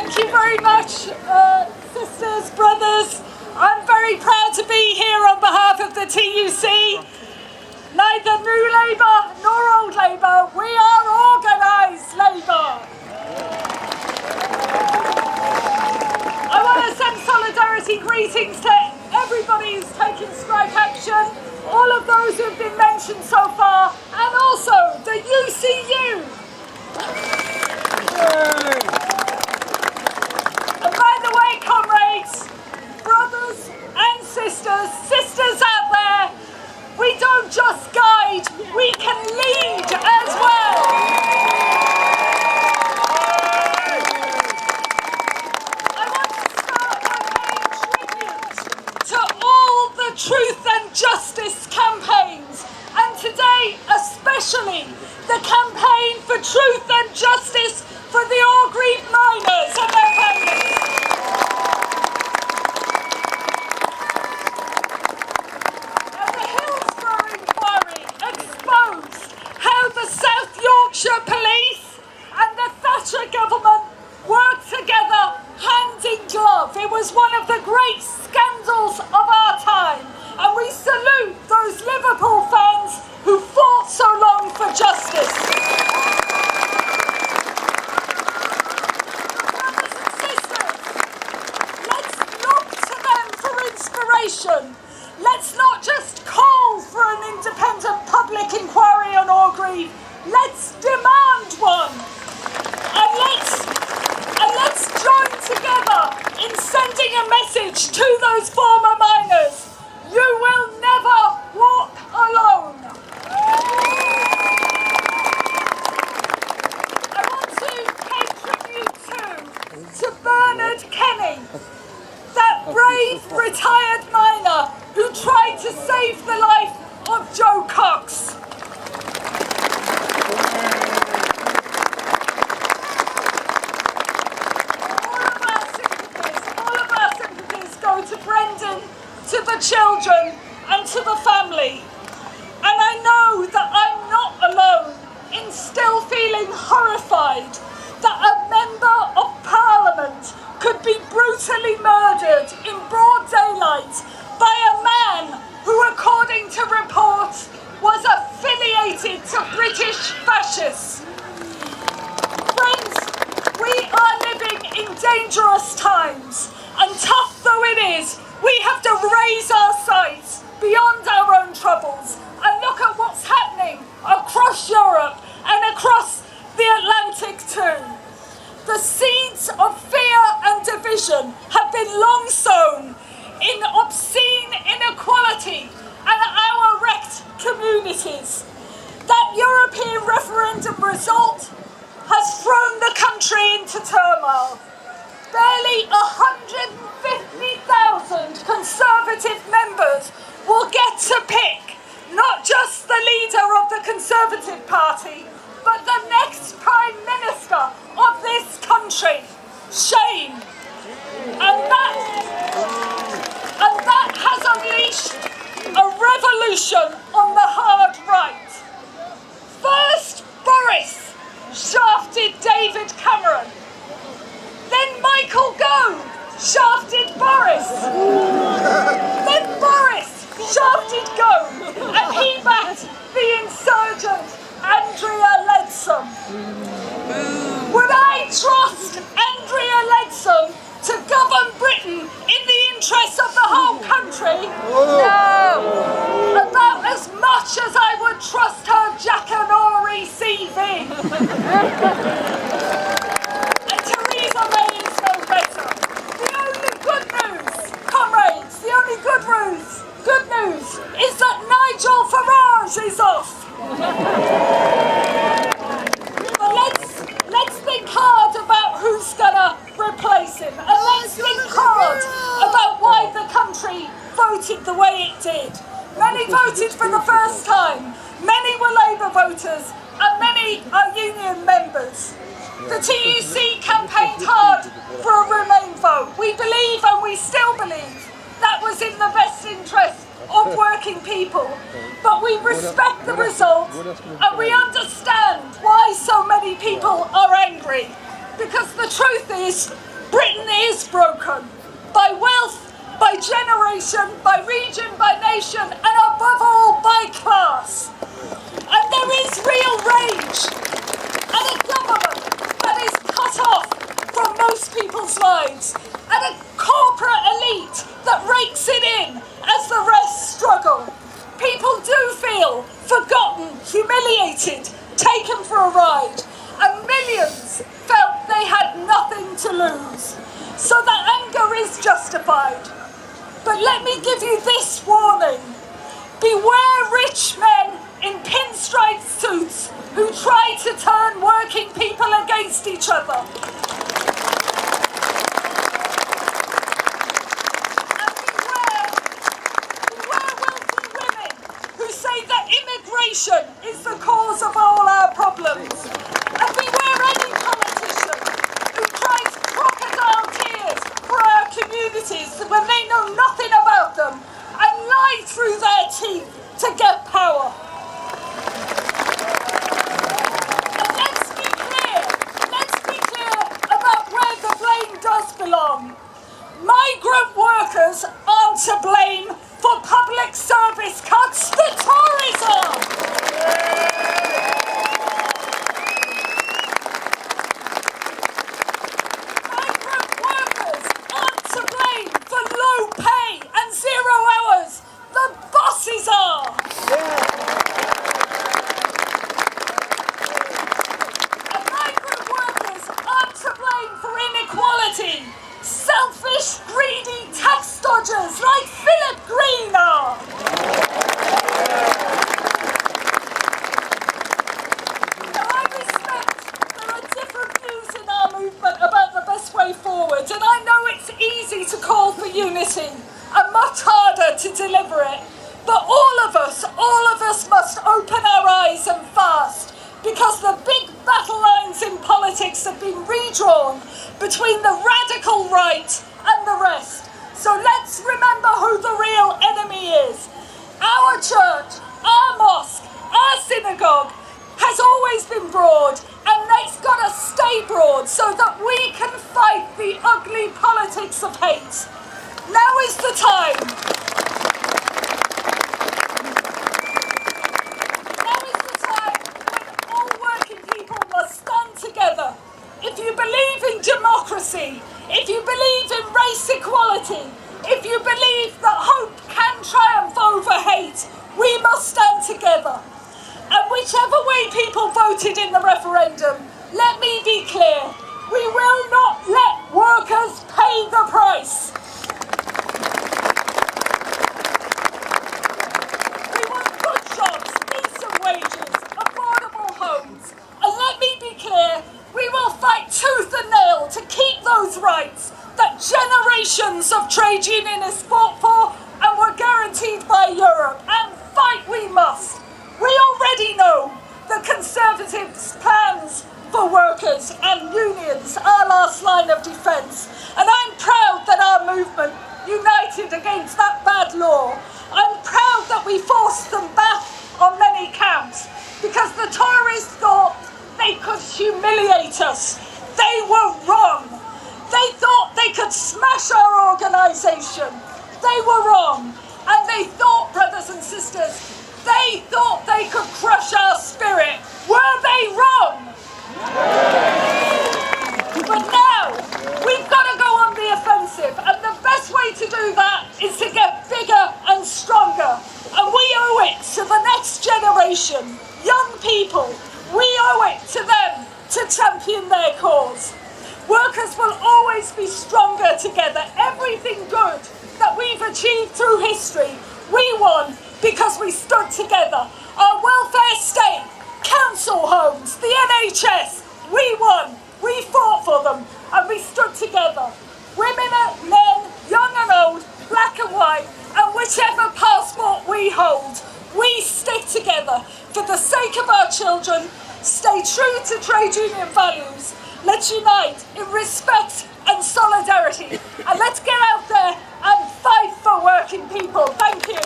Thank you very much, sisters, brothers. I'm very proud to be here on behalf of the T.U.C. Neither New Labour nor Old Labour, we are organised Labour. I want to send solidarity greetings to everybody who's taking strike action, all of those who have been mentioned so far, and also the U.C.U. And by the way, comrades, brothers and sisters out there, we don't just guide, we can lead as well. I want to start by paying tribute to all the truth and justice campaigns, and today especially the campaign for truth and justice for the all-grieved miners and their families. And the Hillsborough inquiry exposed how the South Yorkshire Police and the Thatcher government worked together hand in glove. It was one of the great scandals of our time, and we salute those Liverpool fans who fought so long for justice. Brothers and sisters, let's look to them for inspiration. Let's not just call for an independent public inquiry on Orgreave. Let's demand one. And let's join together in sending a message to those former miners. You will never walk alone. I want to pay tribute to Bernard Kenny, that brave retired miner who tried to save the life of Joe Cox. All of our sympathies go to Brendan, to the children and to the family. And I know that I'm not alone in still feeling horrified that a member of Parliament could be brutally murdered in broad daylight by a man who, according to reports, was affiliated to British fascists. Friends, we are living in dangerous times, and tough though it is, we have to raise our sights beyond our own troubles and look at what's happening across Europe and across the Atlantic too. The seeds of fear and division have been long sown in obscene inequality and our wrecked communities. That European referendum result has thrown the country into turmoil. Barely 150,000 Conservative members will get to pick not just the leader of the Conservative Party, but the next Prime Minister of this country. Shame. And that has unleashed a revolution on the hard right. First, Boris shafted David Cameron. Then Michael Gove shafted Boris. Then Boris shafted Gove, and he backed the insurgent Andrea Leadsom. Would I trust Andrea Leadsom to govern Britain in the interests of the whole country? No! About as much as I would trust her Jackanory CV. And Theresa May is no better. The only good news, comrades, the only good news is that Nigel Farage is off. But let's think hard about who's gonna replace him, and let's think hard about why the country voted the way it did. Many voted for the first time, many were Labour voters, and many are union members. The T.U.C campaigned hard for a Remain vote. We believe, and we still believe, that was in the best interest of working people. But we respect the result, and we understand why so many people are angry. Because the truth is, Britain is broken by wealth, by generation, by region, by nation, and above all, by class. And there is real rage at a government that is cut off from most people's lives, and a corporate elite that rakes it in as the rest struggle. People do feel forgotten, humiliated, taken for a ride, and millions felt they had nothing to lose. So the anger is justified. But let me give you this warning. Beware rich men in pinstripe suits who try to turn working people against each other. And beware wealthy women who say that immigration is the cause of all our problems. And beware any politician who cries crocodile tears for our communities when they know nothing about them and lie through their teeth to get power. And let's be clear about where the blame does belong. Migrant workers aren't to blame for public service cuts, the Tories are. Migrant workers aren't to blame for low pay and 0 hours, the bosses are. And migrant workers aren't to blame for inequality. Selfish, greedy tax dodgers like Philip Green are. Now I respect there are different views in our movement about the best way forward, and I know it's easy to call for unity and much harder to deliver it. But all of us must open our eyes and fast, because the big battle lines in politics have been redrawn between the radical right and the rest. So let's remember who the real enemy is. Our church, our mosque, our synagogue has always been broad, and it's got to stay broad so that we can fight the ugly politics of hate. Now is the time. Together. If you believe in democracy, if you believe in race equality, if you believe that hope can triumph over hate, we must stand together. And whichever way people voted in the referendum, let me be clear, we will not let workers pay the price. We want good jobs, decent wages, affordable homes. And let me be clear, we will fight tooth and nail to keep those rights that generations of trade unionists fought for and were guaranteed by Europe. And fight we must. We already know the Conservatives' plans for workers and unions, our last line of defence. And I'm proud that our movement united against that bad law. I'm proud that we forced them back on many counts, because the Tories thought they could humiliate us. They were wrong. They thought they could smash our organisation. They were wrong. And they thought, brothers and sisters, they thought they could crush our spirit. Were they wrong? But now, we've got to go on the offensive. And the best way to do that is to get bigger and stronger. And we owe it to the next generation, young people. We owe it to them to champion their cause. Workers will always be stronger together. Everything good that we've achieved through history, we won because we stood together. Our welfare state, council homes, the NHS, we won. We fought for them and we stood together. Women and men, young and old, black and white, and whichever passport we hold, we stick together for the sake of our children. Stay true to trade union values. Let's unite in respect and solidarity. And let's get out there and fight for working people. Thank you.